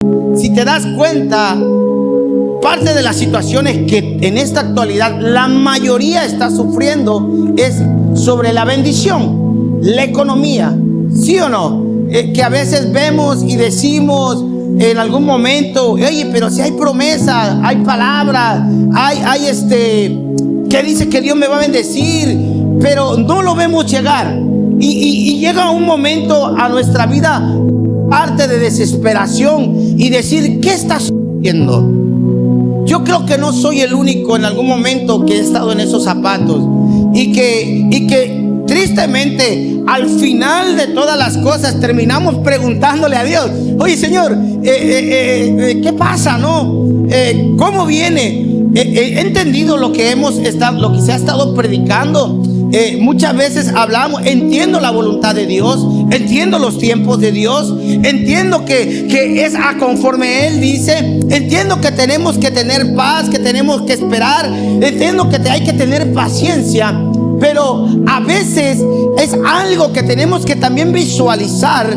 Si te das cuenta, parte de las situaciones que en esta actualidad la mayoría está sufriendo es sobre la bendición, la economía, ¿sí o no? Que a veces vemos y decimos en algún momento, oye, pero si hay promesa, hay palabra, hay que dice que Dios me va a bendecir, pero no lo vemos llegar. Y llega un momento a nuestra vida, parte de desesperación y decir, ¿qué está sucediendo? Yo creo que no soy el único en algún momento que he estado en esos zapatos y que tristemente al final de todas las cosas terminamos preguntándole a Dios, oye Señor, ¿qué pasa? ¿No? ¿Cómo viene? He entendido lo que se ha estado predicando. Muchas veces hablamos, entiendo la voluntad de Dios, entiendo los tiempos de Dios, entiendo que es a conforme Él dice, entiendo que tenemos que tener paz, que tenemos que esperar, entiendo que hay que tener paciencia, pero a veces es algo que tenemos que también visualizar,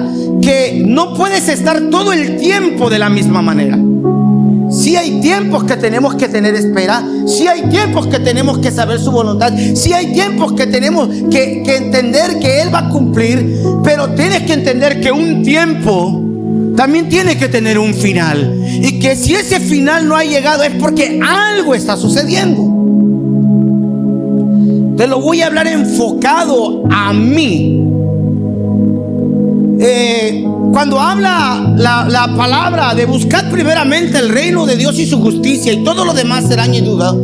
que no puedes estar todo el tiempo de la misma manera. Si hay tiempos que tenemos que tener espera, si hay tiempos que tenemos que saber su voluntad, si hay tiempos que tenemos que entender que Él va a cumplir, pero tienes que entender que un tiempo también tiene que tener un final, y que si ese final no ha llegado es porque algo está sucediendo. Te lo voy a hablar enfocado a mí. Cuando habla la palabra de buscar primeramente el reino de Dios y su justicia, y todo lo demás será añadido,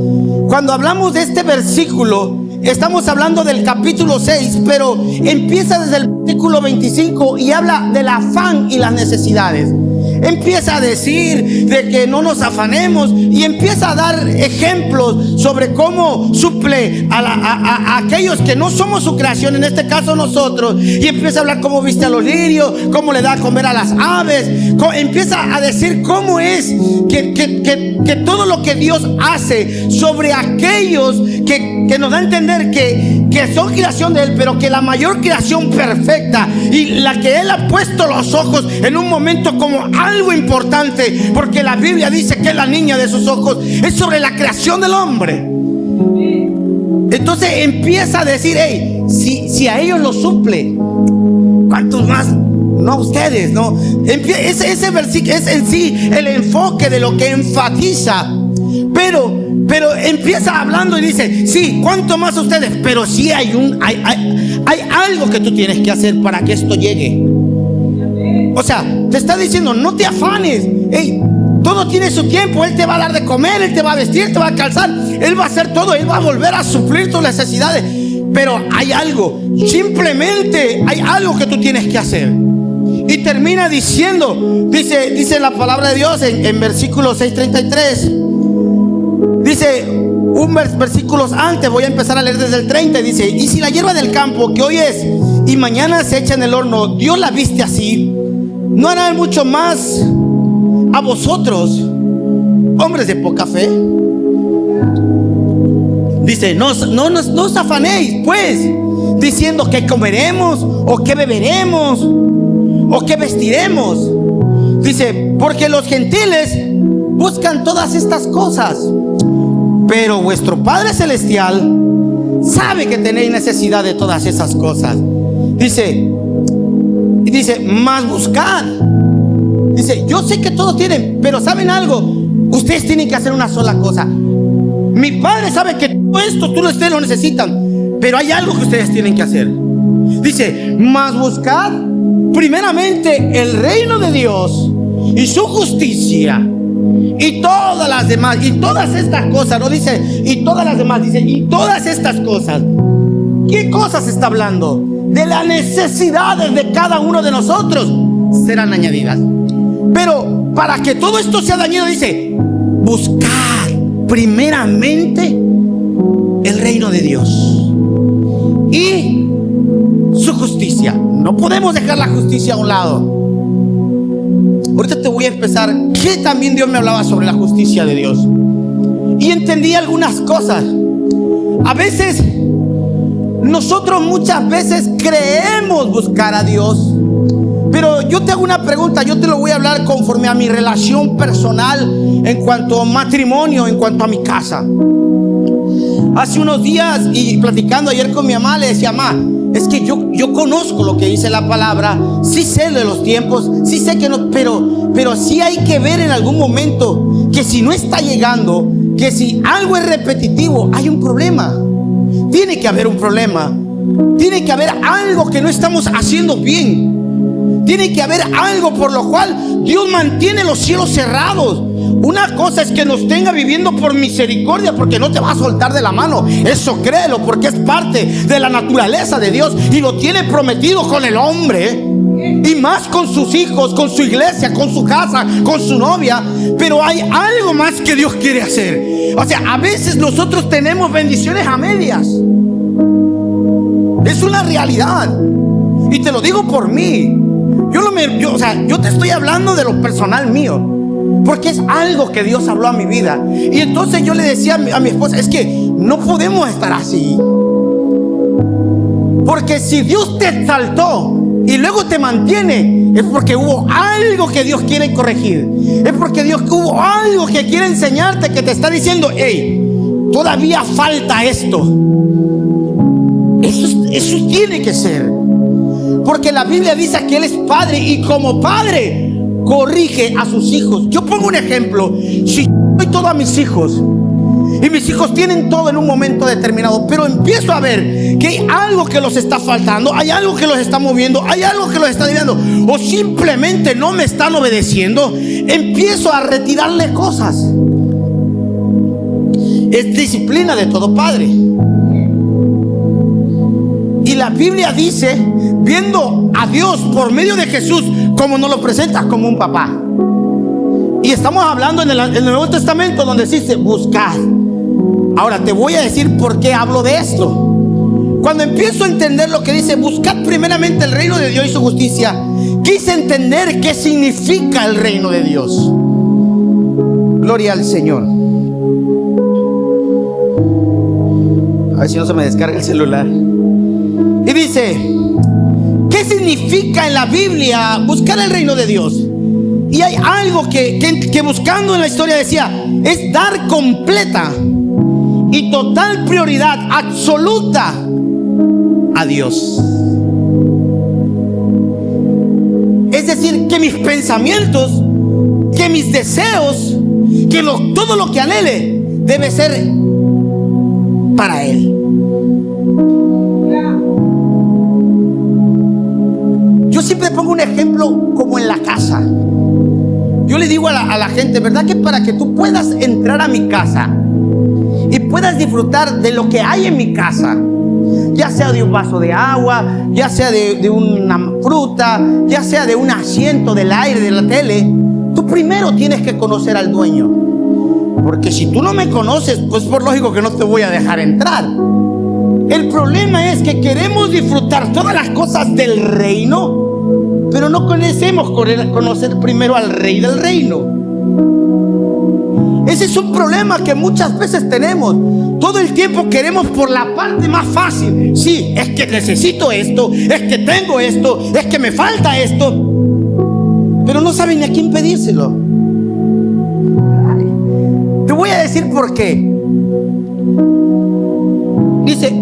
cuando hablamos de este versículo, estamos hablando del capítulo 6, pero empieza desde el versículo 25 y habla del afán y las necesidades. Empieza a decir de que no nos afanemos, y empieza a dar ejemplos sobre cómo suple a aquellos que no somos su creación, en este caso nosotros, y empieza a hablar cómo viste a los lirios, cómo le da a comer a las aves. Empieza a decir cómo es que todo lo que Dios hace sobre aquellos que nos da a entender que son creación de Él, pero que la mayor creación perfecta y la que Él ha puesto los ojos en un momento como algo importante, porque la Biblia dice que es la niña de sus ojos, es sobre la creación del hombre. Entonces empieza a decir, hey, si a ellos lo suple, ¿cuántos más? No, ustedes, no. Ese versículo es en sí el enfoque de lo que enfatiza, pero empieza hablando y dice, sí, ¿cuánto más ustedes? Pero sí hay algo que tú tienes que hacer para que esto llegue. O sea, te está diciendo, no te afanes. Hey, todo tiene su tiempo. Él te va a dar de comer, Él te va a vestir, te va a calzar, Él va a hacer todo, Él va a volver a suplir tus necesidades. Pero hay algo, simplemente hay algo que tú tienes que hacer. Y termina diciendo, dice la palabra de Dios en versículo 6:33. Dice versículos antes, voy a empezar a leer desde el 30. Dice, y si la hierba del campo que hoy es y mañana se echa en el horno, Dios la viste así, ¿no hará mucho más a vosotros, hombres de poca fe? Dice, no os afanéis pues, diciendo que comeremos, o que beberemos, o que vestiremos. Dice, porque los gentiles buscan todas estas cosas, pero vuestro Padre Celestial sabe que tenéis necesidad de todas esas cosas. Dice, más buscad. Dice, yo sé que todos tienen, pero ¿saben algo? Ustedes tienen que hacer una sola cosa. Mi Padre sabe que todo esto ustedes lo necesitan, pero hay algo que ustedes tienen que hacer. Dice, más buscad primeramente el reino de Dios y su justicia, y todas las demás, y todas estas cosas, no dice y todas las demás, dice y todas estas cosas. ¿Qué cosas está hablando? De las necesidades de cada uno de nosotros serán añadidas. Pero para que todo esto sea añadido, dice, buscar primeramente el reino de Dios y su justicia. No podemos dejar la justicia a un lado. Ahorita te voy a empezar, que también Dios me hablaba sobre la justicia de Dios, y entendí algunas cosas. A veces nosotros muchas veces creemos buscar a Dios, Pero yo te hago una pregunta, yo te lo voy a hablar conforme a mi relación personal en cuanto a matrimonio, en cuanto a mi casa. Hace unos días, y platicando ayer con mi mamá, le decía: mamá, es que yo conozco lo que dice la palabra, sí sé de los tiempos, sí sé que no, pero sí hay que ver en algún momento que si no está llegando, que si algo es repetitivo, hay un problema. Tiene que haber un problema. Tiene que haber algo que no estamos haciendo bien. Tiene que haber algo por lo cual Dios mantiene los cielos cerrados. Una cosa es que nos tenga viviendo por misericordia, porque no te va a soltar de la mano. Eso créelo, porque es parte de la naturaleza de Dios y lo tiene prometido con el hombre, y más con sus hijos, con su iglesia, con su casa, con su novia. Pero hay algo más que Dios quiere hacer. O sea, a veces nosotros tenemos bendiciones a medias. Es una realidad, y te lo digo por mí. Yo te estoy hablando de lo personal mío, porque es algo que Dios habló a mi vida. Y entonces yo le decía a mi esposa: es que no podemos estar así, porque si Dios te exaltó y luego te mantiene, es porque hubo algo que Dios quiere corregir. Es porque hubo algo que quiere enseñarte, que te está diciendo: hey, todavía falta esto. Eso tiene que ser, porque la Biblia dice que Él es padre, y como padre corrige a sus hijos. Yo pongo un ejemplo: si yo doy todo a mis hijos, y mis hijos tienen todo en un momento determinado, pero empiezo a ver que hay algo que los está faltando, hay algo que los está moviendo, hay algo que los está desviando, o simplemente no me están obedeciendo, empiezo a retirarle cosas. Es disciplina de todo padre. Y la Biblia dice, viendo a Dios por medio de Jesús, como nos lo presenta, como un papá. Y estamos hablando en el Nuevo Testamento, donde dice: buscad. Ahora te voy a decir por qué hablo de esto. Cuando empiezo a entender lo que dice: buscad primeramente el reino de Dios y su justicia, quise entender qué significa el reino de Dios. Gloria al Señor. A ver si no se me descarga el celular. Y dice: ¿qué significa en la Biblia buscar el reino de Dios? Y hay algo que buscando en la historia decía: es dar completa y total prioridad absoluta a Dios. Es decir, que mis pensamientos, que mis deseos, que todo lo que anhele debe ser para Él. Yo siempre pongo un ejemplo como en la casa. Yo le digo a la gente: ¿verdad que para que tú puedas entrar a mi casa y puedas disfrutar de lo que hay en mi casa, ya sea de un vaso de agua, ya sea de una fruta, ya sea de un asiento, del aire, de la tele, tú primero tienes que conocer al dueño? Porque si tú no me conoces, pues por lógico que no te voy a dejar entrar. El problema es que queremos disfrutar todas las cosas del reino, pero no conocemos conocer primero al Rey del reino. Ese es un problema que muchas veces tenemos. Todo el tiempo queremos por la parte más fácil. Sí, es que necesito esto, es que tengo esto, es que me falta esto, pero no saben ni a quién pedírselo. Te voy a decir por qué. Dice: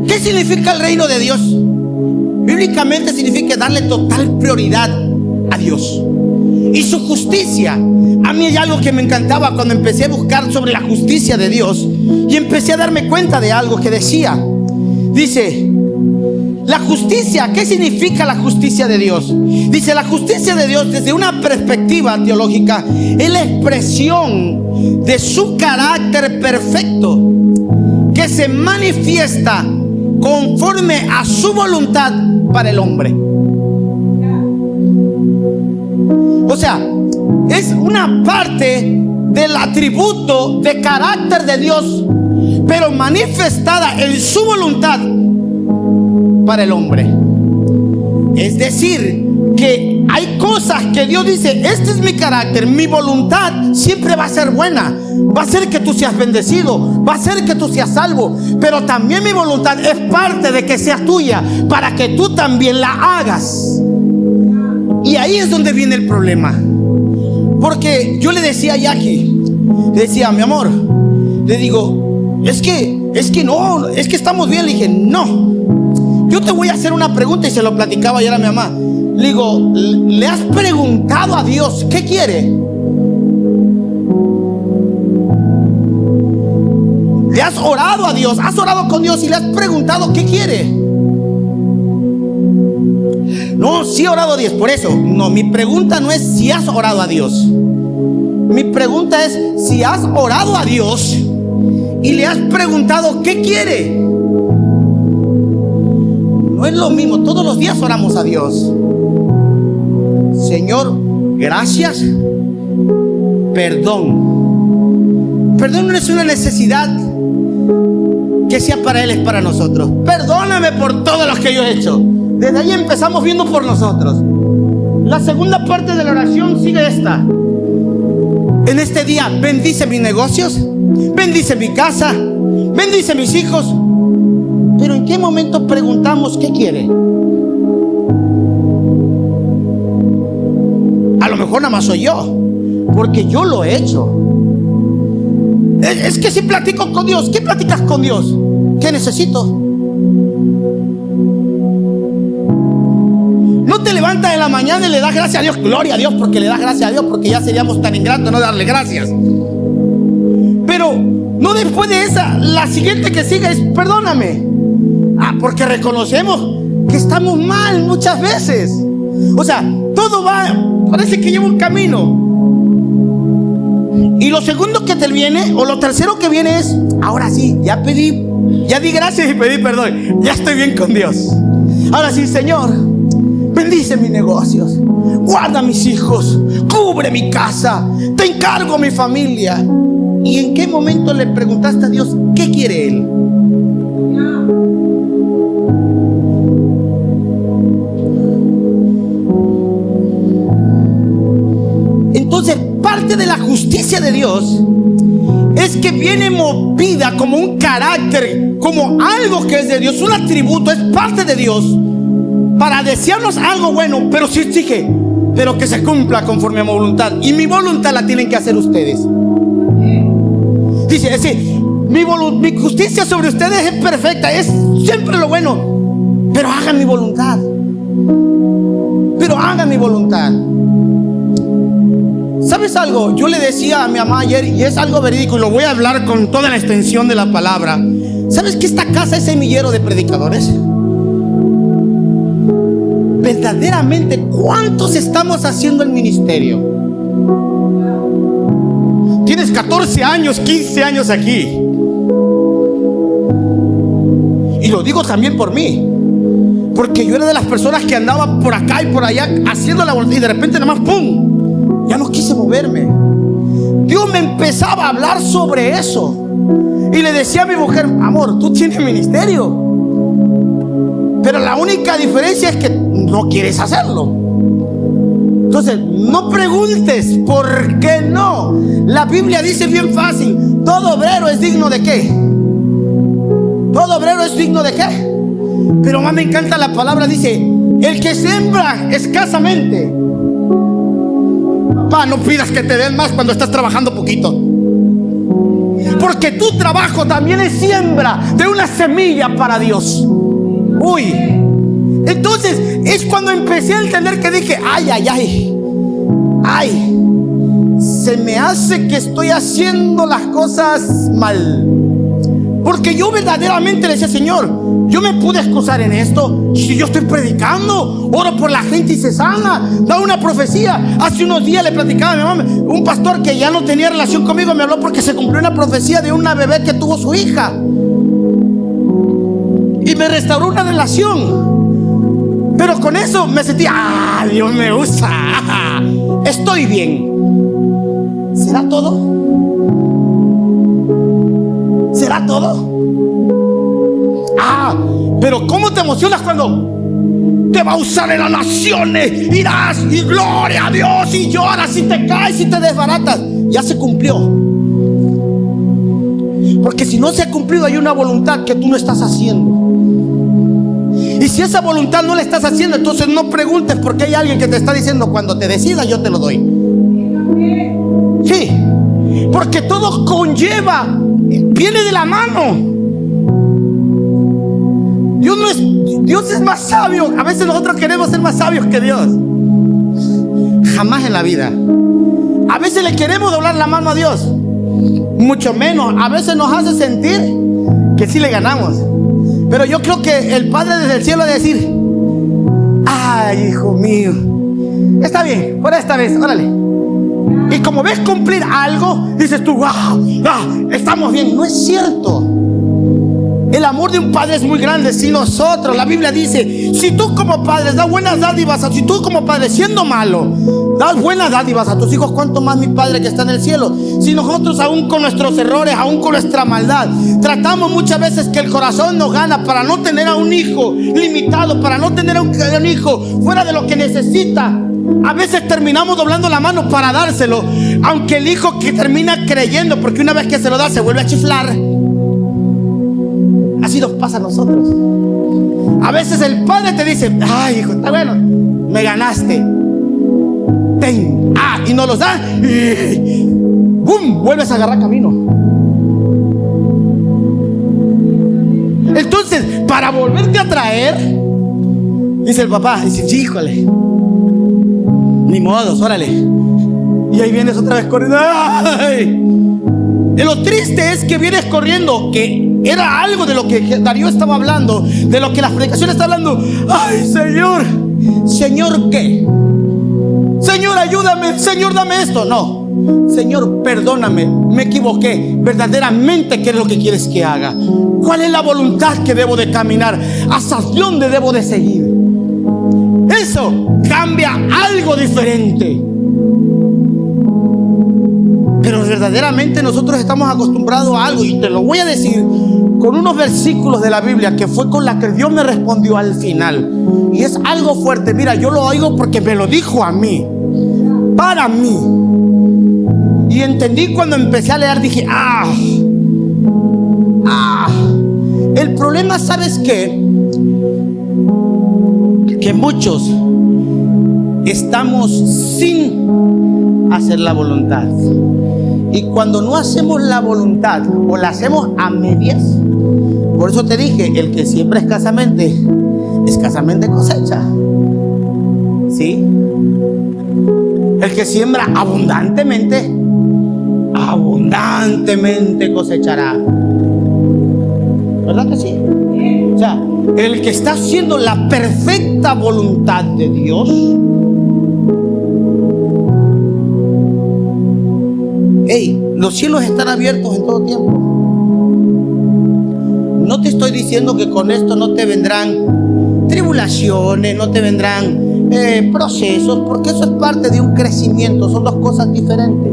¿qué significa el reino de Dios? Bíblicamente significa darle total prioridad a Dios y su justicia. A mí hay algo que me encantaba cuando empecé a buscar sobre la justicia de Dios, y empecé a darme cuenta de algo que decía. Dice: la justicia, ¿qué significa la justicia de Dios? Dice: la justicia de Dios, desde una perspectiva teológica, es la expresión de su carácter perfecto, que se manifiesta conforme a su voluntad para el hombre. O sea, es una parte del atributo de carácter de Dios, pero manifestada en su voluntad para el hombre. Es decir, que hay cosas que Dios dice: este es mi carácter, mi voluntad siempre va a ser buena, va a ser que tú seas bendecido, va a ser que tú seas salvo, pero también mi voluntad es parte de que sea tuya, para que tú también la hagas. ahí es donde viene el problema. Porque yo le decía a Jackie, le decía, mi amor, le digo, es que estamos bien. Le dije, no, yo te voy a hacer una pregunta. Y se lo platicaba ayer a mi mamá. Le digo, ¿le has preguntado a Dios qué quiere? ¿Le has orado a Dios? ¿Has orado con Dios y le has preguntado qué quiere? No, sí he orado a Dios. Por eso, no, mi pregunta no es si has orado a Dios. Mi pregunta es si has orado a Dios y le has preguntado qué quiere. No es lo mismo. Todos los días oramos a Dios. Señor, gracias. Perdón. Perdón no es una necesidad que sea para Él, es para nosotros. Perdóname por todo lo que yo he hecho. Desde ahí empezamos viendo por nosotros. La segunda parte de la oración sigue esta. En este día, bendice mis negocios, bendice mi casa, bendice mis hijos. Pero ¿en qué momento preguntamos qué quiere? A lo mejor nada más soy yo, porque yo lo he hecho. Es que si platico con Dios, ¿qué platicas con Dios? ¿Qué necesito? No te levantas en la mañana y le das gracias a Dios. Gloria a Dios porque le das gracias a Dios, porque ya seríamos tan ingratos no darle gracias. Pero no después de esa, la siguiente que sigue es perdóname. Porque reconocemos que estamos mal muchas veces. O sea, todo va, parece que lleva un camino. Y lo segundo que te viene, o lo tercero que viene es, ahora sí, ya di gracias y pedí perdón. Ya estoy bien con Dios. Ahora sí, Señor, bendice mis negocios, guarda mis hijos, cubre mi casa, te encargo mi familia. ¿Y en qué momento le preguntaste a Dios qué quiere Él? Entonces, parte de la justicia de Dios es que viene movida como un carácter, como algo que es de Dios, un atributo, es parte de Dios, para desearnos algo bueno, pero sí exige, pero que se cumpla conforme a mi voluntad. Y mi voluntad la tienen que hacer ustedes. Dice, mi justicia sobre ustedes es perfecta, es siempre lo bueno, pero hagan mi voluntad. Pero hagan mi voluntad. ¿Sabes algo? Yo le decía a mi mamá ayer, y es algo verídico, y lo voy a hablar con toda la extensión de la palabra. ¿Sabes que esta casa es semillero de predicadores? Verdaderamente, ¿cuántos estamos haciendo el ministerio? Tienes 14 años, 15 años aquí. Y lo digo también por mí, porque yo era de las personas que andaba por acá y por allá haciendo la voluntad, y de repente nada más ¡pum! Ya no quise moverme. Dios me empezaba a hablar sobre eso. Y le decía a mi mujer, amor, tú tienes ministerio, pero la única diferencia es que no quieres hacerlo. Entonces, no preguntes por qué no. La Biblia dice bien fácil, todo obrero es digno de ¿qué? Todo obrero es digno de ¿qué? Pero más me encanta la palabra, dice, el que siembra escasamente. Papá, no pidas que te den más cuando estás trabajando poquito, porque tu trabajo también es siembra de una semilla para Dios. Uy. Entonces es cuando empecé a entender que dije, ay, se me hace que estoy haciendo las cosas mal. Porque yo verdaderamente le decía, Señor, yo me pude excusar en esto. Si yo estoy predicando, oro por la gente y se sana, da una profecía. Hace unos días le platicaba a mi mamá, un pastor que ya no tenía relación conmigo me habló porque se cumplió una profecía de una bebé que tuvo su hija, y me restauró una relación. Pero con eso me sentí, Dios me usa, estoy bien. ¿Será todo? ¿Será todo? Pero ¿cómo te emocionas cuando te va a usar en las naciones? Irás y gloria a Dios, y lloras y te caes y te desbaratas. Ya se cumplió. Porque si no se ha cumplido, hay una voluntad que tú no estás haciendo. Y si esa voluntad no la estás haciendo, entonces no preguntes, porque hay alguien que te está diciendo: cuando te decidas yo te lo doy. Sí, porque todo conlleva, viene de la mano. Dios es más sabio. A veces nosotros queremos ser más sabios que Dios. Jamás en la vida. A veces le queremos doblar la mano a Dios, mucho menos. A veces nos hace sentir que sí le ganamos. Pero yo creo que el Padre desde el cielo ha de decir: ay, hijo mío, está bien, por esta vez, órale. Y como ves cumplir algo, dices tú: wow, estamos bien. No es cierto. El amor de un padre es muy grande. Si nosotros, la Biblia dice, si tú como padre das buenas dádivas, si tú como padre siendo malo das buenas dádivas a tus hijos, ¿cuánto más mi Padre que está en el cielo? Si nosotros aún con nuestros errores, aún con nuestra maldad, tratamos muchas veces que el corazón nos gana para no tener a un hijo limitado, para no tener a un hijo fuera de lo que necesita, a veces terminamos doblando la mano para dárselo, aunque el hijo que termina creyendo, porque una vez que se lo da se vuelve a chiflar. Así nos pasa a nosotros. A veces el padre te dice: ay, hijo, está bueno, me ganaste, ten. Y no los da, y ¡bum!, vuelves a agarrar camino. Entonces, para volverte a traer, dice el papá, dice: híjole, ni modos, órale. Y ahí vienes otra vez corriendo. ¡Ay! Y lo triste es que vienes corriendo, que era algo de lo que Darío estaba hablando, de lo que las predicaciones están hablando. Ay, Señor, ¿Señor qué? Señor, ayúdame, Señor, dame esto. No, Señor, perdóname, me equivoqué. Verdaderamente, ¿qué es lo que quieres que haga? ¿Cuál es la voluntad que debo de caminar? ¿Hacia dónde debo de seguir? Eso cambia algo diferente. Pero verdaderamente nosotros estamos acostumbrados a algo, y te lo voy a decir con unos versículos de la Biblia que fue con la que Dios me respondió al final. Y es algo fuerte. Mira, yo lo oigo porque me lo dijo a mí, para mí. Y entendí cuando empecé a leer, dije: el problema, ¿sabes qué? Que muchos estamos sin hacer la voluntad. Y cuando no hacemos la voluntad, o la hacemos a medias, por eso te dije: el que siembra escasamente cosecha. ¿Sí? El que siembra abundantemente cosechará. ¿Verdad que sí? O sea, el que está haciendo la perfecta voluntad de Dios, los cielos están abiertos en todo tiempo. No te estoy diciendo que con esto no te vendrán tribulaciones, no te vendrán procesos, porque eso es parte de un crecimiento, son dos cosas diferentes.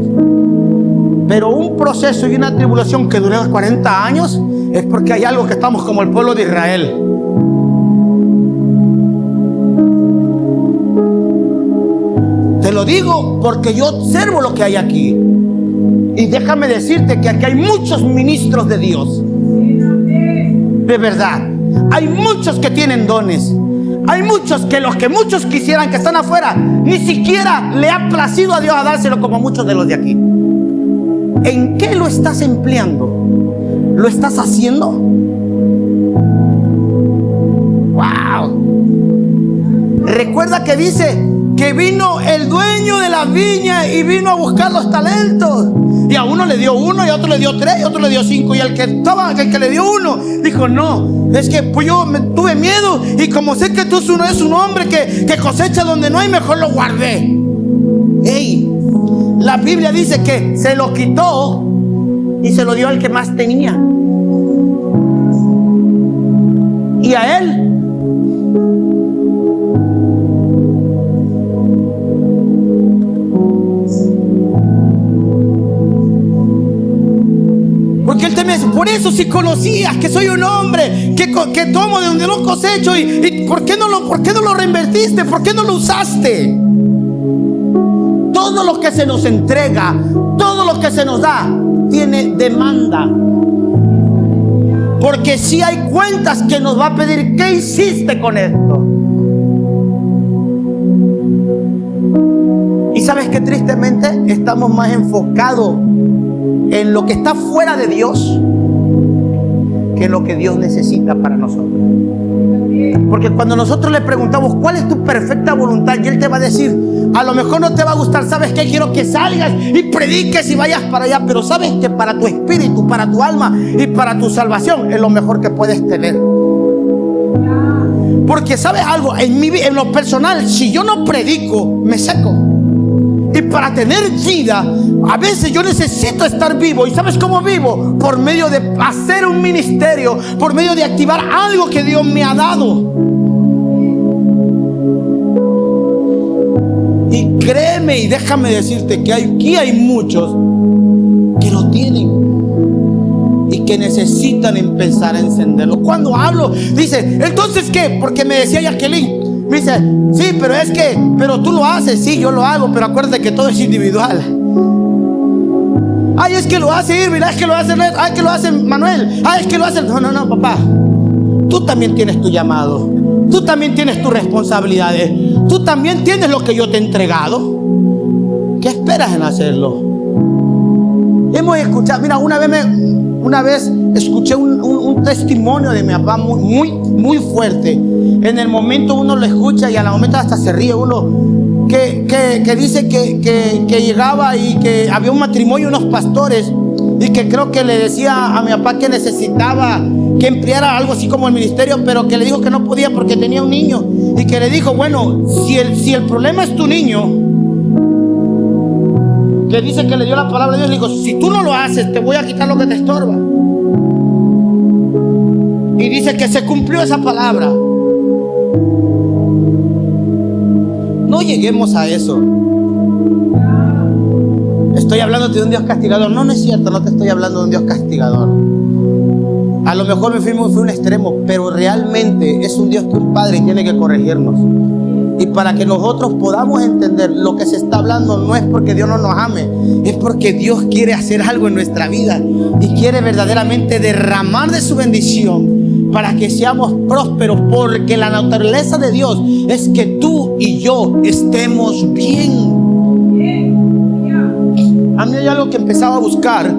Pero un proceso y una tribulación que dure 40 años es porque hay algo, que estamos como el pueblo de Israel. Te lo digo porque yo observo lo que hay aquí. Y déjame decirte que aquí hay muchos ministros de Dios. De verdad. Hay muchos que tienen dones. Hay muchos que los que muchos quisieran, que están afuera, ni siquiera le ha placido a Dios a dárselo, como muchos de los de aquí. ¿En qué lo estás empleando? ¿Lo estás haciendo? ¡Wow! Recuerda que dice que vino el dueño de la viña y vino a buscar los talentos. Y a uno le dio 1, y a otro le dio 3, y a otro le dio 5. Y el que le dio 1 dijo: no, es que pues yo tuve miedo, y como sé que tú eres un hombre que cosecha donde no hay, mejor lo guardé. La Biblia dice que se lo quitó y se lo dio al que más tenía. Y a él, porque él teme. Por eso, si conocías que soy un hombre que tomo de donde no cosecho, y ¿por qué no lo reinvertiste? ¿Por qué no lo usaste? Todo lo que se nos entrega, todo lo que se nos da, tiene demanda. Porque si hay cuentas que nos va a pedir, ¿qué hiciste con esto? Y sabes que tristemente estamos más enfocados en lo que está fuera de Dios que en lo que Dios necesita para nosotros. Porque cuando nosotros le preguntamos cuál es tu perfecta voluntad, y Él te va a decir, a lo mejor no te va a gustar, ¿sabes qué? Quiero que salgas y prediques y vayas para allá, pero sabes que para tu espíritu, para tu alma y para tu salvación es lo mejor que puedes tener. Porque ¿sabes algo? En lo personal, si yo no predico, me seco. Y para tener vida, a veces yo necesito estar vivo. ¿Y sabes cómo vivo? Por medio de hacer un ministerio, por medio de activar algo que Dios me ha dado. Y créeme y déjame decirte que aquí hay muchos que lo tienen y que necesitan empezar a encenderlo. Cuando hablo, dice, ¿entonces qué? Porque me decía Jacqueline, me dice, sí, pero tú lo haces. Sí, yo lo hago, pero acuérdate que todo es individual. Ay, es que lo hace Irving, es que lo hace Red, ay, que lo hace Manuel, ay, es que lo hace. No, papá. Tú también tienes tu llamado. Tú también tienes tus responsabilidades. Tú también tienes lo que yo te he entregado. ¿Qué esperas en hacerlo? Hemos escuchado, mira, una vez escuché un testimonio de mi papá muy fuerte. En el momento uno lo escucha y a la momento hasta se ríe uno, que dice que llegaba y que había un matrimonio, unos pastores, y que creo que le decía a mi papá que necesitaba que empleara algo así como el ministerio, pero que le dijo que no podía porque tenía un niño, y que le dijo, bueno, si el problema es tu niño, que dice que le dio la palabra de Dios, le dijo, si tú no lo haces, te voy a quitar lo que te estorba. Y dice que se cumplió esa palabra. No lleguemos a eso. Estoy hablando de un Dios castigador. No es cierto, no te estoy hablando de un Dios castigador. A lo mejor me fui un extremo, pero realmente es un Dios que un padre tiene que corregirnos. Y para que nosotros podamos entender lo que se está hablando, no es porque Dios no nos ame, es porque Dios quiere hacer algo en nuestra vida y quiere verdaderamente derramar de su bendición para que seamos prósperos, porque la naturaleza de Dios es que tú y yo estemos bien. A mí hay algo que empezaba a buscar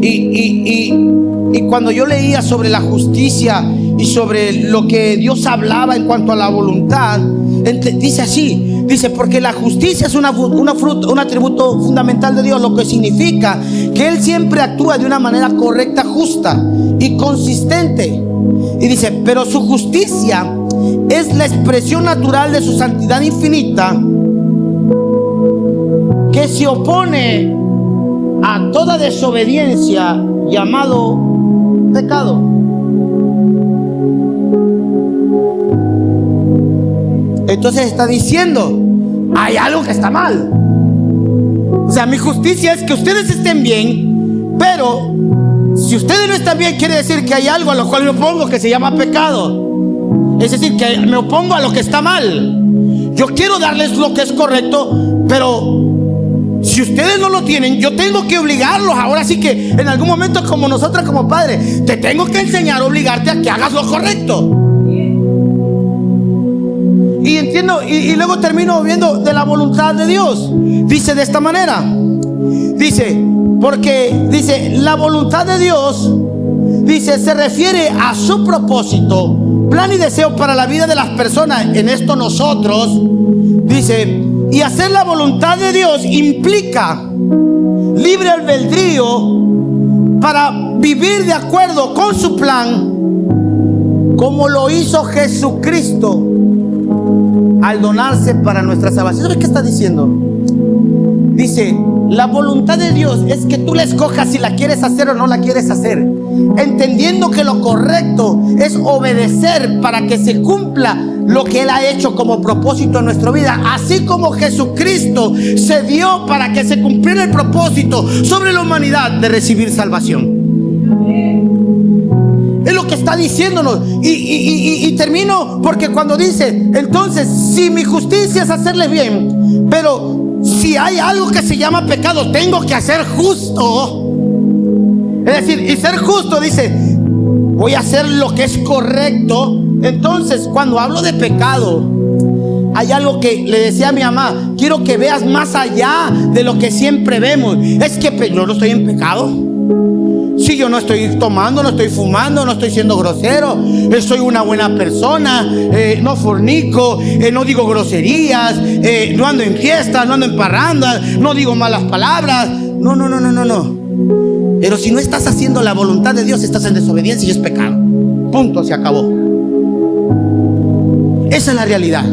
y cuando yo leía sobre la justicia y sobre lo que Dios hablaba en cuanto a la voluntad, dice así, dice, porque la justicia es un atributo fundamental de Dios, lo que significa que Él siempre actúa de una manera correcta, justa y consistente. Y dice, pero su justicia es la expresión natural de su santidad infinita, que se opone a toda desobediencia llamado pecado. Entonces está diciendo, hay algo que está mal. O sea, mi justicia es que ustedes estén bien, pero si ustedes no están bien, quiere decir que hay algo a lo cual me opongo que se llama pecado. Es decir, que me opongo a lo que está mal. Yo quiero darles lo que es correcto, pero si ustedes no lo tienen, yo tengo que obligarlos. Ahora sí que en algún momento, como nosotros como padres, te tengo que enseñar, obligarte a que hagas lo correcto. Y entiendo, y luego termino viendo de la voluntad de Dios. Dice de esta manera, dice, porque dice, la voluntad de Dios, dice, se refiere a su propósito, plan y deseo para la vida de las personas. En esto nosotros, dice, y hacer la voluntad de Dios implica libre albedrío para vivir de acuerdo con su plan, como lo hizo Jesucristo al donarse para nuestra salvación. ¿Sabes qué está diciendo? Dice, la voluntad de Dios es que tú la escojas si la quieres hacer o no la quieres hacer, entendiendo que lo correcto es obedecer para que se cumpla lo que Él ha hecho como propósito en nuestra vida, así como Jesucristo se dio para que se cumpliera el propósito sobre la humanidad de recibir salvación. Es lo que está diciéndonos. Y termino porque cuando dice, entonces, si mi justicia es hacerles bien, pero si hay algo que se llama pecado, tengo que hacer justo. Es decir, y ser justo dice, voy a hacer lo que es correcto. Entonces, cuando hablo de pecado, hay algo que le decía a mi mamá: quiero que veas más allá de lo que siempre vemos. Es que yo no estoy en pecado. Si yo no estoy tomando, no estoy fumando, no estoy siendo grosero, soy una buena persona, no fornico, no digo groserías, no ando en fiestas, no ando en parrandas, no digo malas palabras. No. Pero si no estás haciendo la voluntad de Dios, estás en desobediencia y es pecado. Punto, se acabó. Esa es la realidad.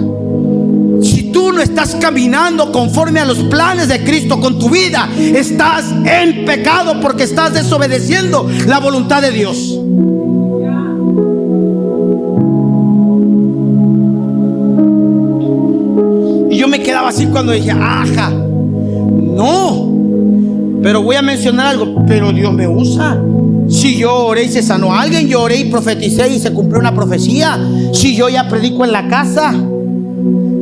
Si tú no estás caminando conforme a los planes de Cristo con tu vida, estás en pecado porque estás desobedeciendo la voluntad de Dios. Y yo me quedaba así cuando dije, ajá, no. Pero voy a mencionar algo, pero Dios me usa. Si yo oré y se sanó a alguien, yo oré y profeticé y se cumplió una profecía. Si yo ya predico en la casa.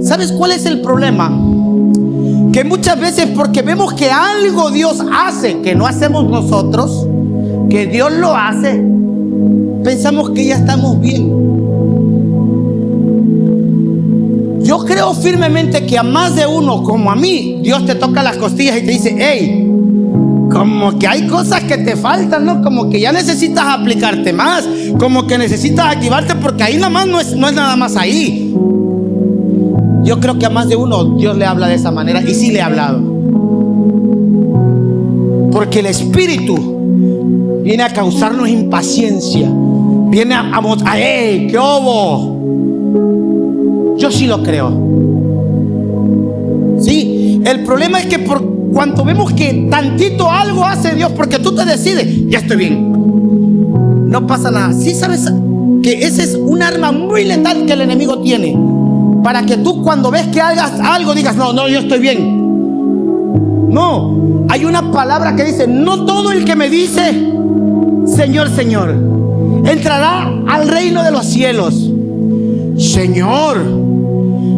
¿Sabes cuál es el problema? Que muchas veces, porque vemos que algo Dios hace que no hacemos nosotros, que Dios lo hace, pensamos que ya estamos bien. Yo creo firmemente que a más de uno, como a mí, Dios te toca las costillas y te dice, hey, como que hay cosas que te faltan, ¿no? Como que ya necesitas aplicarte más, como que necesitas activarte, porque ahí nada más no es nada más ahí. Yo creo que a más de uno Dios le habla de esa manera, y sí le ha hablado. Porque el Espíritu viene a causarnos impaciencia, viene a ¡hey! ¿Qué hubo? Yo sí lo creo. Sí, el problema es que por cuanto vemos que tantito algo hace Dios, porque tú te decides, ya estoy bien, no pasa nada. Sí sabes que ese es un arma muy letal que el enemigo tiene, para que tú cuando ves que hagas algo digas, no, yo estoy bien. No, hay una palabra que dice, no todo el que me dice Señor, Señor, entrará al reino de los cielos. Señor,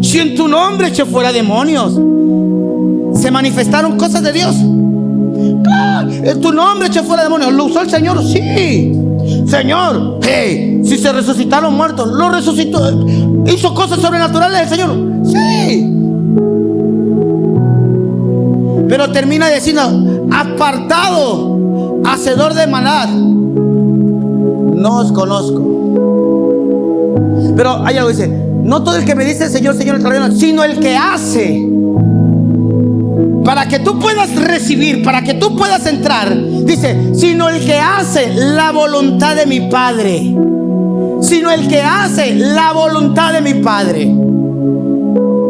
si en tu nombre eché fuera demonios, se manifestaron cosas de Dios. En tu nombre eché fuera demonios. ¿Lo usó el Señor? Sí. Señor, hey, si se resucitaron muertos, lo resucitó. ¿Hizo cosas sobrenaturales el Señor? Sí. Pero termina diciendo, apartado, hacedor de maldad, no os conozco. Pero hay algo que dice, no todo el que me dice Señor, Señor, sino el que hace. Para que tú puedas recibir, para que tú puedas entrar, dice, sino el que hace la voluntad de mi Padre. Sino el que hace la voluntad de mi Padre.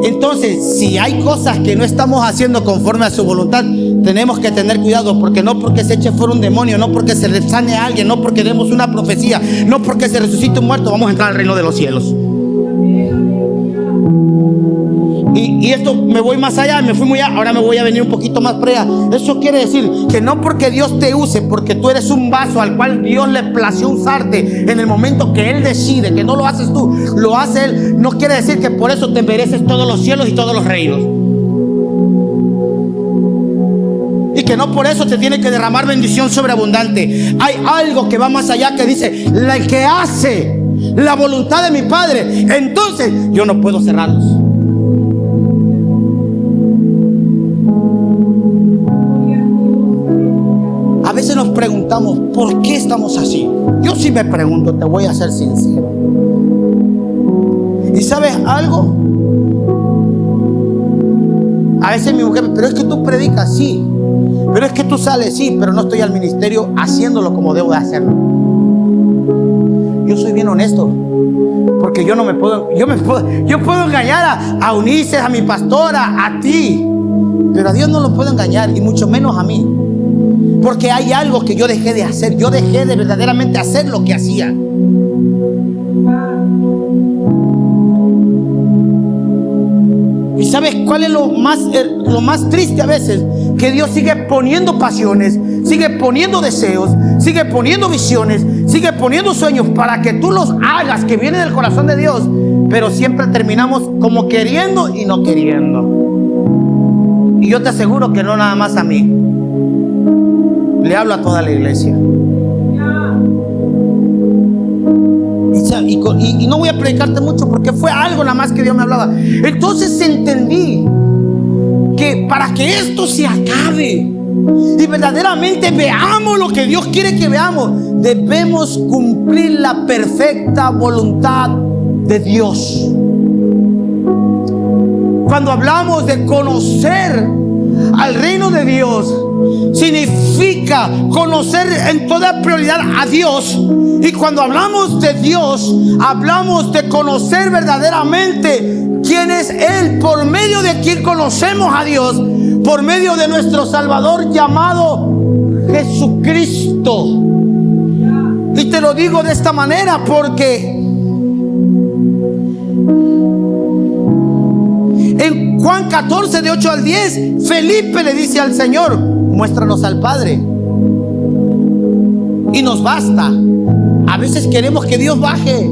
Entonces, si hay cosas que no estamos haciendo conforme a su voluntad, tenemos que tener cuidado, porque no porque se eche fuera un demonio, no porque se sane a alguien, no porque demos una profecía, no porque se resucite un muerto, vamos a entrar al reino de los cielos. Y esto me voy más allá, me fui muy allá, ahora me voy a venir un poquito más para allá. Eso quiere decir que no porque Dios te use, porque tú eres un vaso al cual Dios le plació usarte en el momento que Él decide, que no lo haces tú, lo hace Él, no quiere decir que por eso te mereces todos los cielos y todos los reinos. Y que no por eso te tiene que derramar bendición sobreabundante. Hay algo que va más allá, que dice, el que hace la voluntad de mi Padre, entonces yo no puedo cerrarlos. A veces nos preguntamos, ¿por qué estamos así? Yo sí me pregunto, te voy a ser sincero. ¿Y sabes algo? A veces mi mujer, pero es que tú predicas, sí. Pero es que tú sales, sí, pero no estoy al ministerio haciéndolo como debo de hacerlo. Yo soy bien honesto, porque yo no me puedo, yo puedo engañar a Eunice, a mi pastora, a ti, pero a Dios no lo puedo engañar, y mucho menos a mí. Porque hay algo que yo dejé de hacer. Yo dejé de verdaderamente hacer lo que hacía. ¿Y sabes cuál es lo más triste a veces? Que Dios sigue poniendo pasiones, sigue poniendo deseos, sigue poniendo visiones, sigue poniendo sueños para que tú los hagas, que vienen del corazón de Dios. Pero siempre terminamos como queriendo y no queriendo. Y yo te aseguro que no nada más a mí. Le hablo a toda la iglesia. y no voy a predicarte mucho porque fue algo nada más que Dios me hablaba. Entonces entendí que para que esto se acabe y verdaderamente veamos lo que Dios quiere que veamos, debemos cumplir la perfecta voluntad de Dios. Cuando hablamos de conocer al reino de Dios, significa conocer en toda prioridad a Dios. Y cuando hablamos de Dios, hablamos de conocer verdaderamente quién es Él, por medio de quien conocemos a Dios, por medio de nuestro Salvador llamado Jesucristo. Y te lo digo de esta manera porque en Juan 14 de 8 al 10, Felipe le dice al Señor: muéstranos al Padre y nos basta. A veces queremos que Dios baje,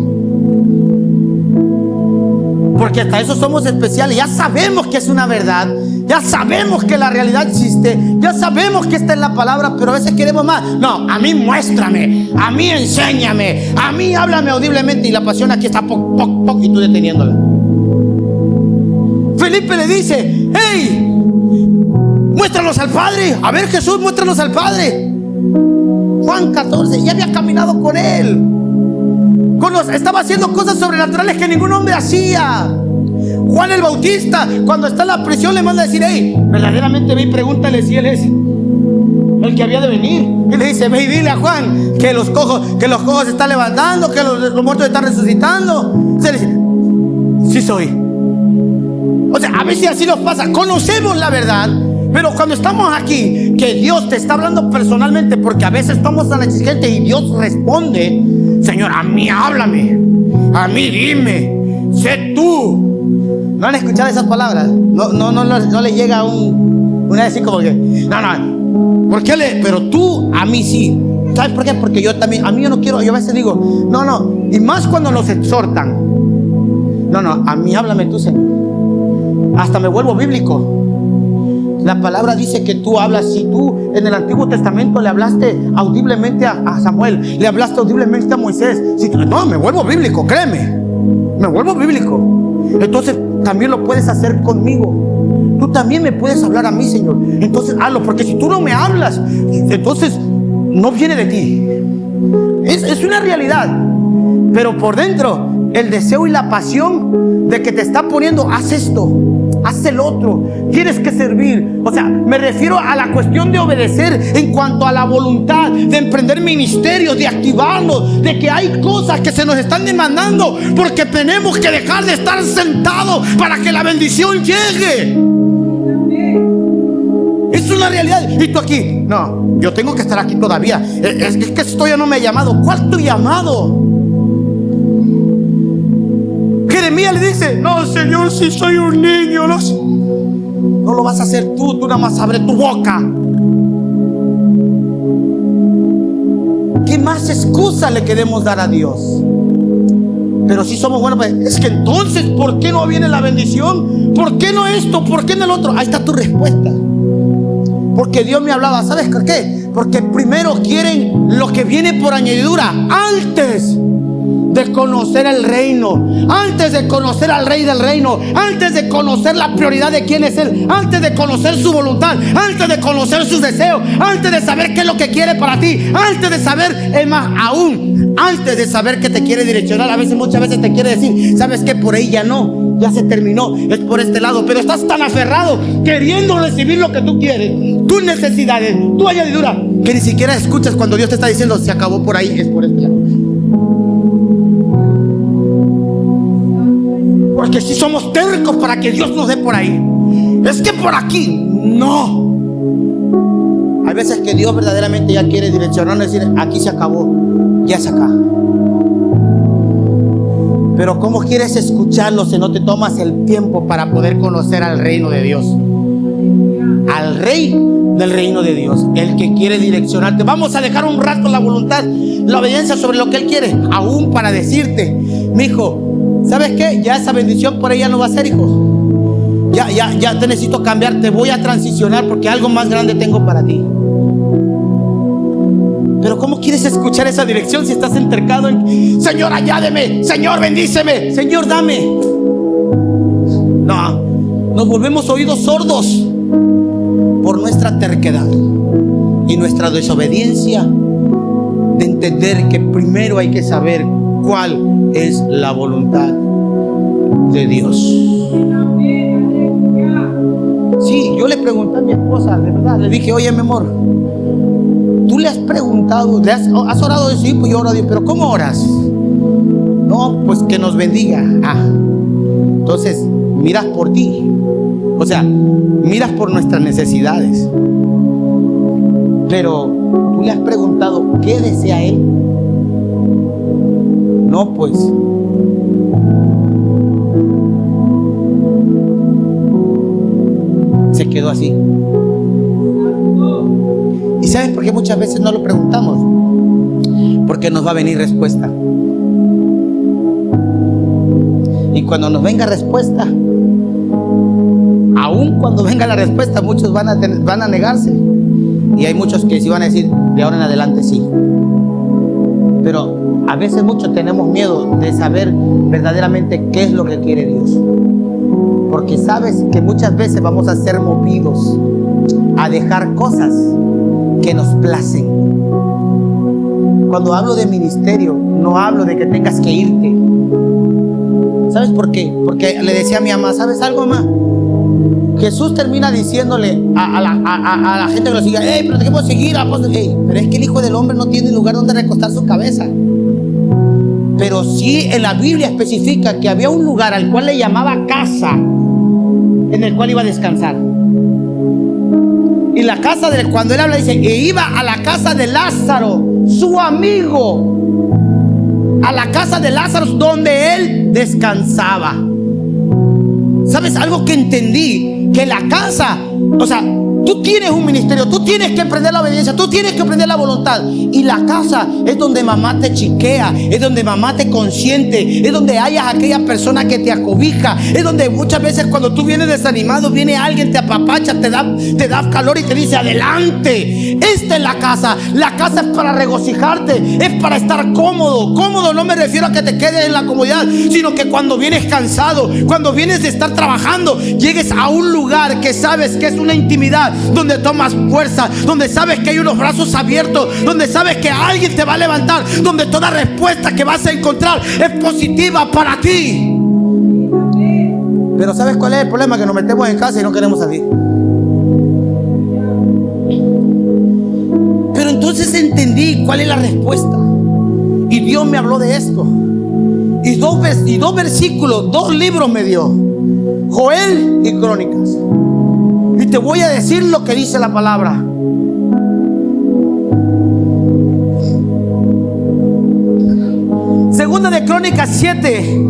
porque hasta eso somos especiales. Ya sabemos que es una verdad, ya sabemos que la realidad existe, ya sabemos que esta es la palabra, pero a veces queremos más. No, a mí muéstrame, a mí enséñame, a mí háblame audiblemente. Y la pasión aquí está poc, poc, poc, y tú deteniéndola. Felipe le dice: hey, muéstranos al Padre. A ver, Jesús, muéstranos al Padre. Juan 14, ya había caminado con él. Estaba haciendo cosas sobrenaturales que ningún hombre hacía. Juan el Bautista, cuando está en la prisión, le manda a decir: hey, verdaderamente ve y pregúntale si él es el que había de venir. Y le dice: ve y dile a Juan que los cojos se están levantando, que los muertos están resucitando. Se le dice: sí soy. O sea, a veces así nos pasa. Conocemos la verdad, pero cuando estamos aquí, que Dios te está hablando personalmente, porque a veces estamos tan exigentes y Dios responde: Señor, a mí háblame, a mí dime, sé tú. ¿No han escuchado esas palabras? No le llega una vez así como que no, ¿por qué pero tú a mí sí? ¿Sabes por qué? Porque yo también, a mí yo no quiero. Yo a veces digo no, y más cuando nos exhortan. No, a mí háblame tú, Señor. Hasta me vuelvo bíblico. La palabra dice que tú hablas. Si tú en el Antiguo Testamento le hablaste audiblemente a Samuel, le hablaste audiblemente a Moisés, no, me vuelvo bíblico, créeme, me vuelvo bíblico. Entonces también lo puedes hacer conmigo. Tú también me puedes hablar a mí, Señor. Entonces hazlo, porque si tú no me hablas, entonces no viene de ti. Es una realidad. Pero por dentro, el deseo y la pasión de que te está poniendo: haz esto, haz el otro, tienes que servir. O sea, me refiero a la cuestión de obedecer en cuanto a la voluntad de emprender ministerios, de activarnos, de que hay cosas que se nos están demandando, porque tenemos que dejar de estar sentados para que la bendición llegue. Es una realidad. Y tú aquí: no, yo tengo que estar aquí todavía. Es que esto ya no me ha llamado. ¿Cuál tu llamado? Jeremías le dice: no, Señor, si soy un niño, no lo vas a hacer tú nada más abre tu boca. ¿Qué más excusa le queremos dar a Dios? Pero si somos buenos, pues, es que entonces, ¿por qué no viene la bendición? ¿Por qué no esto? ¿Por qué no el otro? Ahí está tu respuesta. Porque Dios me hablaba, ¿sabes por qué? Porque primero quieren lo que viene por añadidura antes de conocer el reino, antes de conocer al rey del reino, antes de conocer la prioridad de quién es Él, antes de conocer su voluntad, antes de conocer sus deseos, antes de saber qué es lo que quiere para ti, antes de saber, es más, aún antes de saber que te quiere direccionar. Muchas veces te quiere decir: sabes que por ahí ya no, ya se terminó, es por este lado. Pero estás tan aferrado queriendo recibir lo que tú quieres, tus necesidades, tu añadidura, que ni siquiera escuchas cuando Dios te está diciendo: se acabó por ahí, es por este lado. Porque si somos tercos para que Dios nos dé por ahí, es que por aquí no. Hay veces que Dios verdaderamente ya quiere direccionarnos y decir: aquí se acabó, ya es acá. Pero ¿cómo quieres escucharlo si no te tomas el tiempo para poder conocer al reino de Dios? Al rey del reino de Dios, el que quiere direccionarte. Vamos a dejar un rato la voluntad, la obediencia sobre lo que Él quiere, aún para decirte: mi hijo, ¿sabes qué? Ya esa bendición por ella no va a ser, hijo. Ya te necesito cambiar, te voy a transicionar porque algo más grande tengo para ti. Pero ¿cómo quieres escuchar esa dirección si estás entercado en: Señor, añádeme, Señor, bendíceme, Señor, dame? No, nos volvemos oídos sordos por nuestra terquedad y nuestra desobediencia de entender que primero hay que saber cuál es la voluntad de Dios. Sí, yo le pregunté a mi esposa, de verdad, le dije: oye, mi amor, ¿tú le has preguntado, has orado? Sí, pues yo oro a Dios. ¿Pero cómo oras? No, pues que nos bendiga. Entonces miras por ti, o sea, miras por nuestras necesidades, pero ¿tú le has preguntado qué desea Él? No, pues se quedó así. ¿Y sabes por qué muchas veces no lo preguntamos? Porque nos va a venir respuesta. Y cuando nos venga respuesta, aún cuando venga la respuesta, muchos van a negarse. Y hay muchos que sí van a decir: de ahora en adelante sí. Pero a veces muchos tenemos miedo de saber verdaderamente qué es lo que quiere Dios. Porque sabes que muchas veces vamos a ser movidos a dejar cosas que nos placen. Cuando hablo de ministerio, no hablo de que tengas que irte. ¿Sabes por qué? Porque le decía a mi mamá: ¿sabes algo, mamá? Jesús termina diciéndole a la gente que lo sigue: hey, pero te puedo seguir, apóstol. Hey, pero es que el Hijo del Hombre no tiene lugar donde recostar su cabeza. Pero sí, en la Biblia especifica que había un lugar al cual le llamaba casa, en el cual iba a descansar. Y la casa cuando él habla, dice: e iba a la casa de Lázaro, su amigo, a la casa de Lázaro donde él descansaba. ¿Sabes algo que entendí? Que la casa, o sea, tú tienes un ministerio, tú tienes que aprender la obediencia, tú tienes que aprender la voluntad. Y la casa es donde mamá te chiquea, es donde mamá te consiente, es donde hayas aquella persona que te acobija, es donde muchas veces cuando tú vienes desanimado, viene alguien, te apapacha, te da calor y te dice: adelante. Esta es la casa. La casa es para regocijarte, es para estar cómodo. Cómodo no me refiero a que te quedes en la comodidad, sino que cuando vienes cansado, cuando vienes de estar trabajando, llegues a un lugar que sabes que es una intimidad, donde tomas fuerza, donde sabes que hay unos brazos abiertos, donde sabes que alguien te va a levantar, donde toda respuesta que vas a encontrar es positiva para ti. Pero ¿sabes cuál es el problema? Que nos metemos en casa y no queremos salir. Pero entonces entendí cuál es la respuesta, y Dios me habló de esto, y dos versículos, 2 libros me dio: Joel y Crónicas. Y te voy a decir lo que dice la palabra. Segunda de Crónicas 7,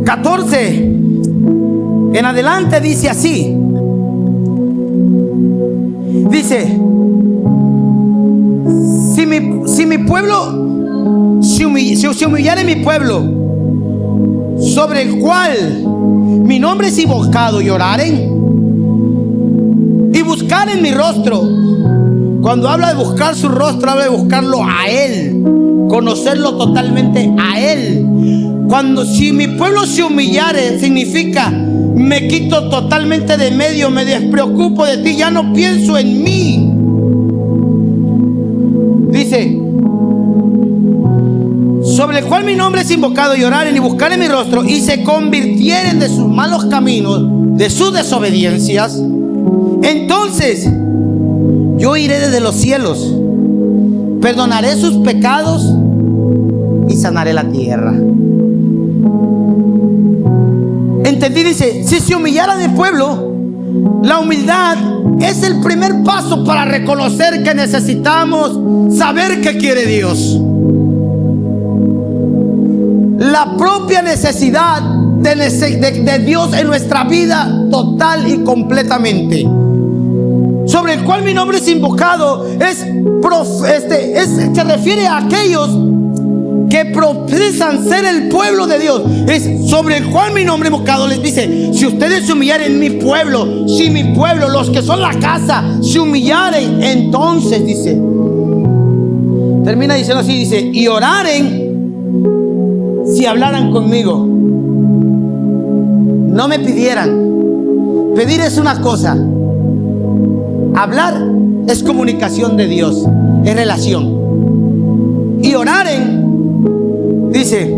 14 en adelante dice así. Dice: si mi pueblo se humillare mi pueblo, sobre el cual mi nombre es invocado, y oraren y buscaren mi rostro. Cuando habla de buscar su rostro, habla de buscarlo a Él, conocerlo totalmente a Él. Si mi pueblo se humillare, significa: me quito totalmente de medio, me despreocupo de ti, ya no pienso en mí. Dice: sobre el cual mi nombre es invocado, y oraren y buscaren mi rostro, y se convirtieren de sus malos caminos, de sus desobediencias, entonces yo iré desde los cielos, perdonaré sus pecados y sanaré la tierra. Entendí, dice: si se humillara del pueblo, la humildad es el primer paso para reconocer que necesitamos saber qué quiere Dios. La propia necesidad de Dios en nuestra vida, total y completamente. Sobre el cual mi nombre es invocado, se refiere a aquellos que profesan ser el pueblo de Dios. Es sobre el cual mi nombre es invocado. Les dice: si ustedes se humillaren, mi pueblo, si mi pueblo, los que son la casa, se humillaren, entonces dice: Termina diciendo así, dice, y oraren si hablaran conmigo. No me pidieran. Pedir es una cosa. Hablar es comunicación de Dios, es relación. Y oraren, dice,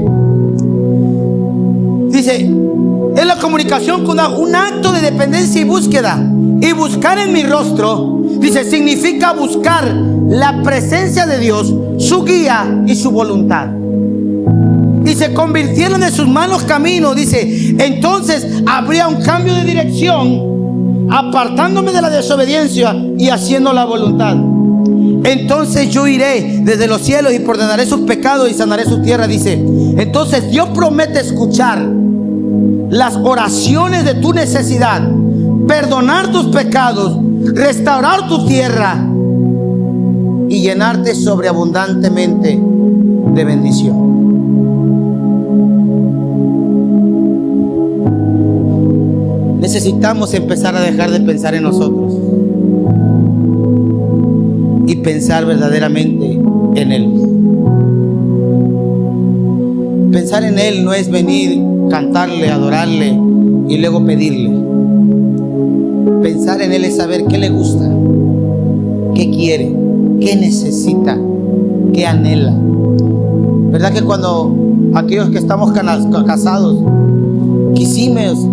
es la comunicación con un acto de dependencia y búsqueda. Y buscar en mi rostro, dice, significa buscar la presencia de Dios, su guía y su voluntad. Y se convirtieron en sus malos caminos, dice, entonces habría un cambio de dirección, apartándome de la desobediencia y haciendo la voluntad. Entonces yo iré desde los cielos y perdonaré sus pecados y sanaré su tierra, dice. Entonces Dios promete escuchar las oraciones de tu necesidad, perdonar tus pecados, restaurar tu tierra y llenarte sobreabundantemente de bendición. Necesitamos empezar a dejar de pensar en nosotros y pensar verdaderamente en Él. Pensar en Él no es venir, cantarle, adorarle y luego pedirle. Pensar en Él es saber qué le gusta, qué quiere, qué necesita, qué anhela. ¿Verdad que cuando aquellos que estamos casados quisimos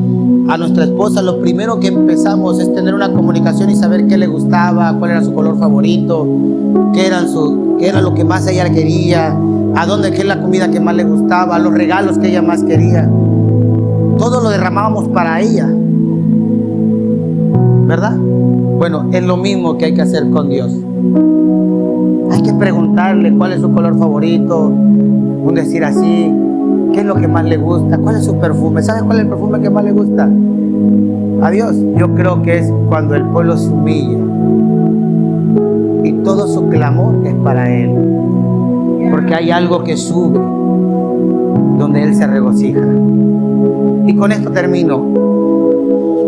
a nuestra esposa, lo primero que empezamos es tener una comunicación y saber qué le gustaba, cuál era su color favorito, qué era lo que más ella quería, qué es la comida que más le gustaba, los regalos que ella más quería? Todo lo derramábamos para ella, ¿verdad? Bueno, es lo mismo que hay que hacer con Dios. Hay que preguntarle cuál es su color favorito, un decir así, qué es lo que más le gusta, cuál es su perfume. ¿Sabes cuál es el perfume que más le gusta a Dios? Yo creo que es cuando el pueblo se humilla y todo su clamor es para Él, porque hay algo que sube donde Él se regocija. Y con esto termino.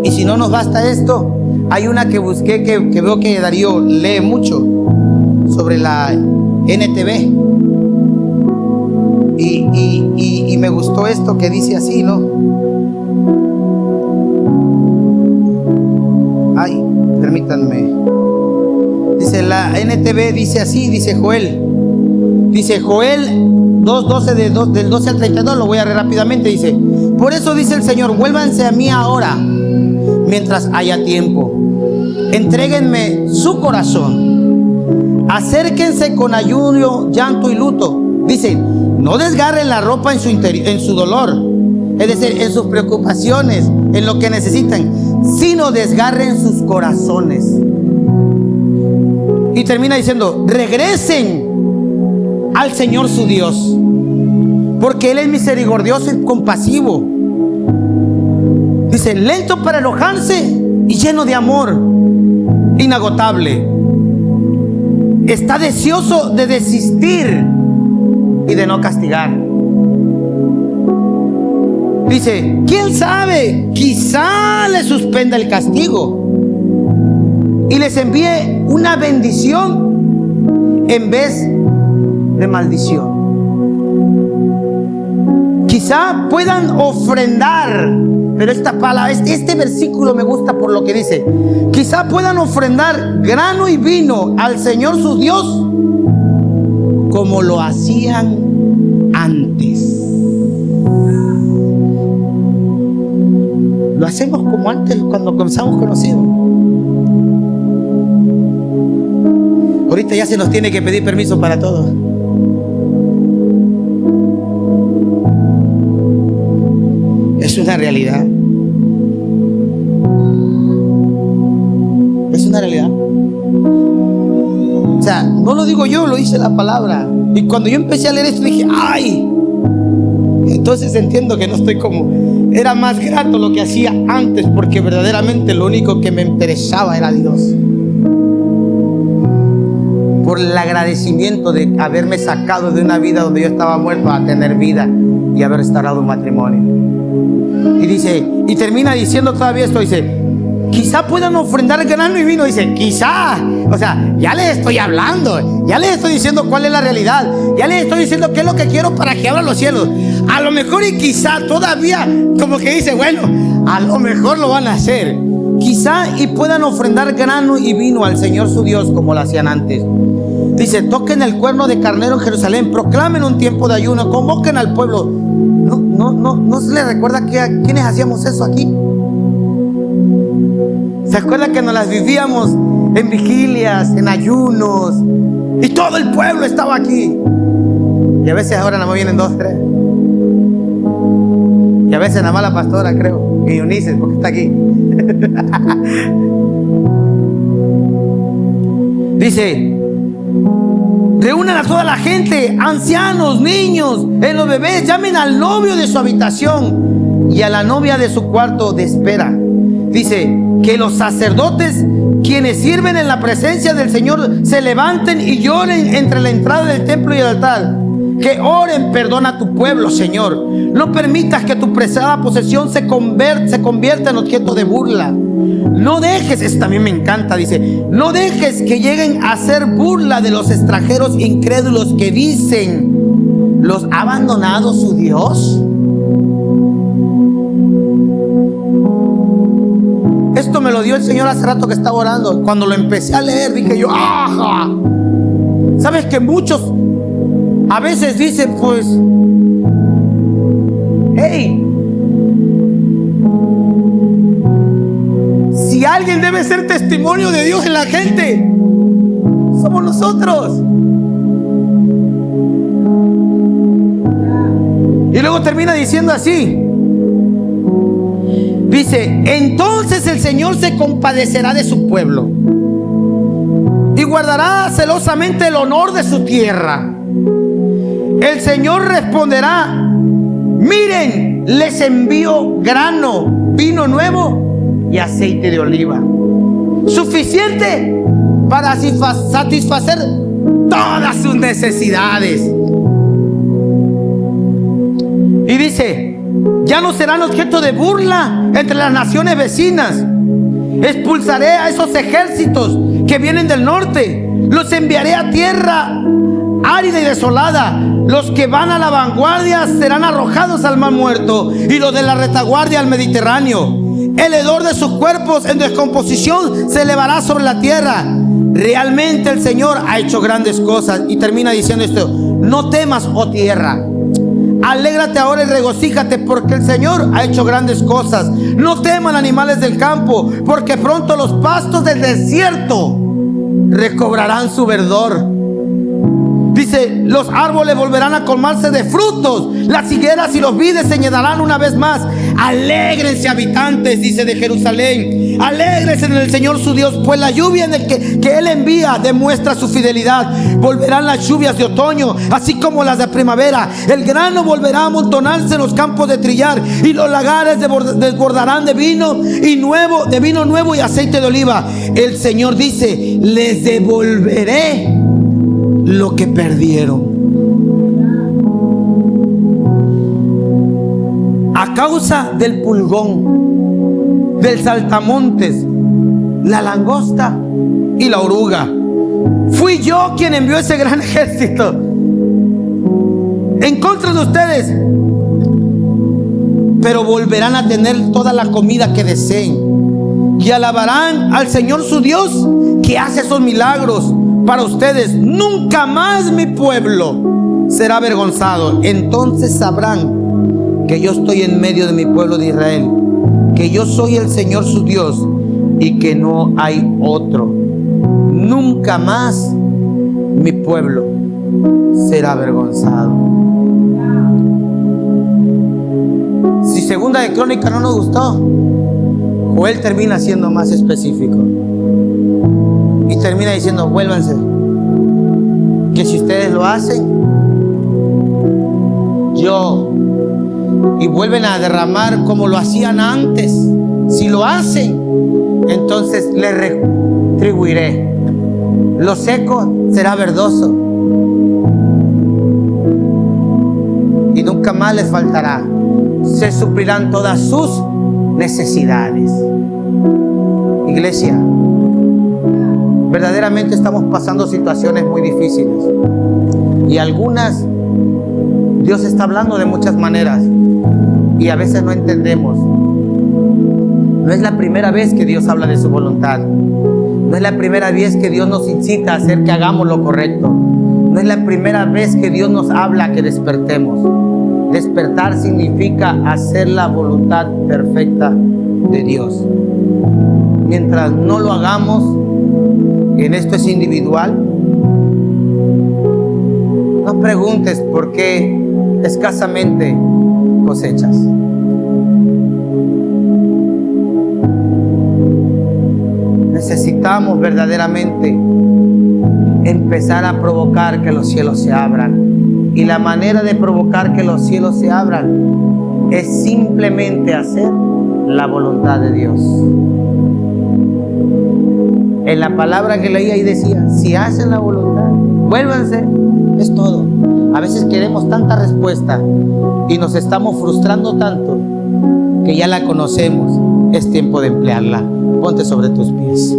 Y si no nos basta esto, hay una que busqué que veo que Darío lee mucho sobre la NTV. Y me gustó esto que dice así, ¿no? Ay, permítanme. Dice la NTV, dice así, dice Joel 2:12 del 12 al 32, lo voy a leer rápidamente. Dice, por eso dice el Señor, vuélvanse a mí ahora, mientras haya tiempo. Entréguenme su corazón. Acérquense con ayuno, llanto y luto. Dice, no desgarren la ropa en su dolor, es decir, en sus preocupaciones, en lo que necesitan, sino desgarren sus corazones. Y termina diciendo, regresen al Señor su Dios, porque Él es misericordioso y compasivo. Dice, lento para enojarse y lleno de amor, inagotable. Está deseoso de desistir y de no castigar. Dice, ¿quién sabe? Quizá le suspenda el castigo y les envíe una bendición en vez de maldición. Quizá puedan ofrendar, pero esta palabra, este versículo me gusta por lo que dice. Quizá puedan ofrendar grano y vino al Señor su Dios como lo hacían antes. Lo hacemos como antes cuando comenzamos conocidos. Ahorita ya se nos tiene que pedir permiso para todo. Es una realidad. Es una realidad. O sea, no lo digo yo, lo dice la palabra. Y cuando yo empecé a leer esto dije, ¡ay! Entonces entiendo que no estoy como... Era más grato lo que hacía antes, porque verdaderamente lo único que me interesaba era Dios. Por el agradecimiento de haberme sacado de una vida donde yo estaba muerto a tener vida y haber restaurado un matrimonio. Y dice, y termina diciendo todavía esto, dice, quizá puedan ofrendar grano y vino. Dice, quizá, o sea, ya les estoy hablando, ya les estoy diciendo cuál es la realidad, ya les estoy diciendo qué es lo que quiero para que abran los cielos. A lo mejor y quizá todavía como que dice, bueno, a lo mejor lo van a hacer. Quizá y puedan ofrendar grano y vino al Señor su Dios como lo hacían antes. Dice, toquen el cuerno de carnero en Jerusalén, proclamen un tiempo de ayuno, convoquen al pueblo. No se les recuerda que a quienes hacíamos eso aquí. ¿Se acuerda que nos las vivíamos en vigilias, en ayunos? Y todo el pueblo estaba aquí. Y a veces ahora nada más vienen 2, 3. Y a veces nada más la pastora, creo, y Eunice, porque está aquí. Dice, reúnan a toda la gente, ancianos, niños, en los bebés, llamen al novio de su habitación y a la novia de su cuarto de espera. Dice, que los sacerdotes, quienes sirven en la presencia del Señor, se levanten y lloren entre la entrada del templo y el altar. Que oren, perdona a tu pueblo, Señor. No permitas que tu preciada posesión se convierta en objeto de burla. No dejes, esto también me encanta, dice, no dejes que lleguen a hacer burla de los extranjeros incrédulos que dicen, ¿los ha abandonado su Dios? Esto me lo dio el Señor hace rato que estaba orando. Cuando lo empecé a leer dije yo, ¡ajá! ¿Sabes que muchos a veces dicen, pues, hey, si alguien debe ser testimonio de Dios en la gente, somos nosotros? Y luego termina diciendo así. Dice, entonces el Señor se compadecerá de su pueblo y guardará celosamente el honor de su tierra. El Señor responderá, miren, les envío grano, vino nuevo y aceite de oliva, suficiente para satisfacer todas sus necesidades. Y dice, ya no serán objeto de burla entre las naciones vecinas. Expulsaré a esos ejércitos que vienen del norte, los enviaré a tierra árida y desolada. Los que van a la vanguardia serán arrojados al mar muerto y los de la retaguardia al Mediterráneo. El hedor de sus cuerpos en descomposición se elevará sobre la tierra. Realmente el Señor ha hecho grandes cosas. Y termina diciendo esto, no temas, oh tierra, alégrate ahora y regocíjate, porque el Señor ha hecho grandes cosas. No teman, animales del campo, porque pronto los pastos del desierto recobrarán su verdor. Dice, los árboles volverán a colmarse de frutos, las higueras y los vides se llenarán una vez más. Alégrense, habitantes, dice, de Jerusalén, alégrense en el Señor su Dios, pues la lluvia en el que Él envía demuestra su fidelidad. Volverán las lluvias de otoño, así como las de primavera. El grano volverá a amontonarse en los campos de trillar, y los lagares desbordarán de vino nuevo y aceite de oliva. El Señor dice, les devolveré lo que perdieron. A causa del pulgón, del saltamontes, la langosta y la oruga, fui yo quien envió ese gran ejército en contra de ustedes. Pero volverán a tener toda la comida que deseen y alabarán al Señor su Dios, que hace esos milagros para ustedes. Nunca más mi pueblo será avergonzado. Entonces sabrán que yo estoy en medio de mi pueblo de Israel, que yo soy el Señor su Dios y que no hay otro. Nunca más mi pueblo será avergonzado. Si Segunda de Crónicas no nos gustó, Joel termina siendo más específico y termina diciendo, vuélvanse, que si ustedes lo hacen, y vuelven a derramar como lo hacían antes, si lo hacen, entonces les retribuiré. Lo seco será verdoso y nunca más les faltará. Se suplirán todas sus necesidades. Iglesia, verdaderamente estamos pasando situaciones muy difíciles. Y algunas, Dios está hablando de muchas maneras. Y a veces no entendemos. No es la primera vez que Dios habla de su voluntad. No es la primera vez que Dios nos incita a hacer que hagamos lo correcto. No es la primera vez que Dios nos habla que despertemos. Despertar significa hacer la voluntad perfecta de Dios. Mientras no lo hagamos, en esto es individual, no preguntes por qué escasamente cosechas. Necesitamos verdaderamente empezar a provocar que los cielos se abran. Y la manera de provocar que los cielos se abran es simplemente hacer la voluntad de Dios. En la palabra que leía ahí decía, si hacen la voluntad, vuélvanse. Es todo. A veces queremos tanta respuesta y nos estamos frustrando tanto que ya la conocemos. Es tiempo de emplearla. Ponte sobre tus pies.